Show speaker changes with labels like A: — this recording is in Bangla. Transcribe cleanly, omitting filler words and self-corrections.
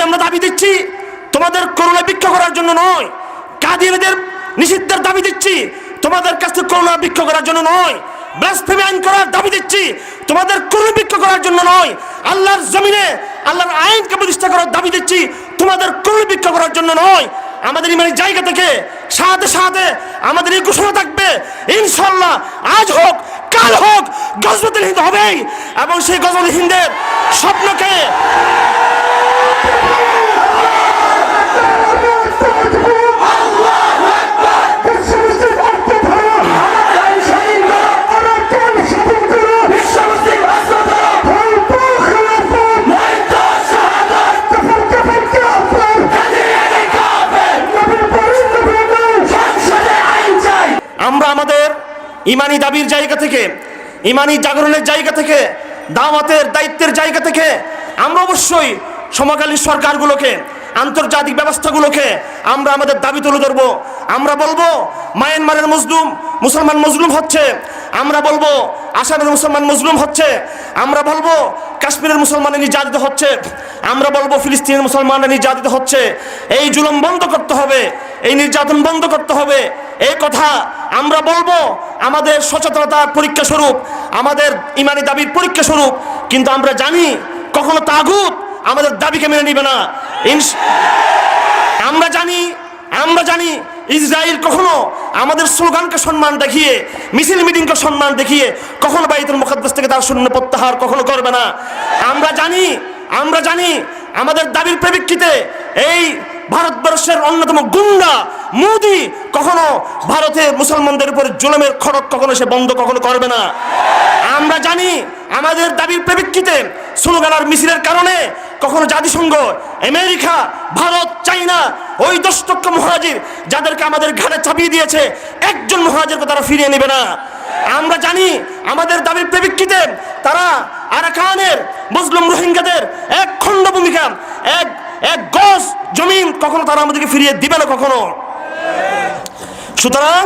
A: তোমাদের আমরা দাবি দিচ্ছি তোমাদের করুণা ভিক্ষা করার জন্য নয়, কাদিয়ানীদের নিষিদ্ধের দাবি দিচ্ছি তোমাদের কাছে করুণা ভিক্ষা করার জন্য নয়, ব্লাসফেমি আইন করার দাবি দিচ্ছি তোমাদের করুণা ভিক্ষা করার জন্য নয়, আল্লাহর জমিনে আল্লাহর আইনকে প্রতিষ্ঠা করার দাবি দিচ্ছি তোমাদের করুণা ভিক্ষা করার জন্য নয়। আমাদের ইমানের জায়গা থেকে সাথে সাথে আমাদের এই ঘোষণা থাকবে, ইনশাআল্লাহ আজ হোক কাল হোক গজওয়াতুল হিন্দ হবেই, এবং সেই গজওয়াতুল হিন্দের স্বপ্নকে আমরা আমাদের ইমানি দাবির জায়গা থেকে, ইমানি জাগরণের জায়গা থেকে, দাওয়াতের দায়িত্বের জায়গা থেকে আমরা অবশ্যই সমকালীন সরকারগুলোকে, আন্তর্জাতিক ব্যবস্থাগুলোকে আমরা আমাদের দাবি তুলে ধরবো। আমরা বলবো মায়ানমারের মুসলমান মজলুম হচ্ছে, আমরা বলবো আসামের মুসলমান মজলুম হচ্ছে, আমরা বলবো কাশ্মীরের মুসলমানের নির্যাতিত হচ্ছে, আমরা বলবো ফিলিস্তিনের মুসলমানরা নির্যাতিত হচ্ছে। এই জুলুম বন্ধ করতে হবে, এই নির্যাতন বন্ধ করতে হবে, এই কথা আমরা বলবো আমাদের সচেতনতার পরীক্ষা স্বরূপ, আমাদের ইমানি দাবির পরীক্ষা স্বরূপ। কিন্তু আমরা জানি কখনো তাগুত আমাদের দাবিকে মেনে নিবে না। আমরা জানি ইসরায়েল কখনো আমাদের স্লোগানকে সম্মান দেখিয়ে, মিছিল মিটিংকে সম্মান দেখিয়ে কখনো বাইতুল মুকাদ্দাস থেকে তার সৈন্য প্রত্যাহার কখনো করবে না। আমরা জানি আমাদের দাবির প্রেক্ষিতে এই ভারতবর্ষের অন্যতম গুন্ডা মোদি কখনো ভারতের মুসলমানদের উপর জুলুমের খড়ক কখনো সে বন্ধ কখনো করবে না। আমরা জানি আমাদের দাবির প্রেক্ষিতে স্লোগান আর মিছিলের কারণে কখনো জাতিসংঘ, আমেরিকা, ভারত, চাইনা ওই 10 লক্ষ মুহাজির যাদেরকে আমাদের ঘাড়ে চাপিয়ে দিয়েছে একজন মুহাজিরকে তারা ফিরিয়ে নেবে না। আমরা জানি আমাদের দাবির প্রেক্ষিতে তারা আরাকানের মুসলিম রোহিঙ্গাদের এক খণ্ড ভূমিকা, এক গজ জমিন কখনো তারা আমাদেরকে ফিরিয়ে দিবে না কখনো। সুতরাং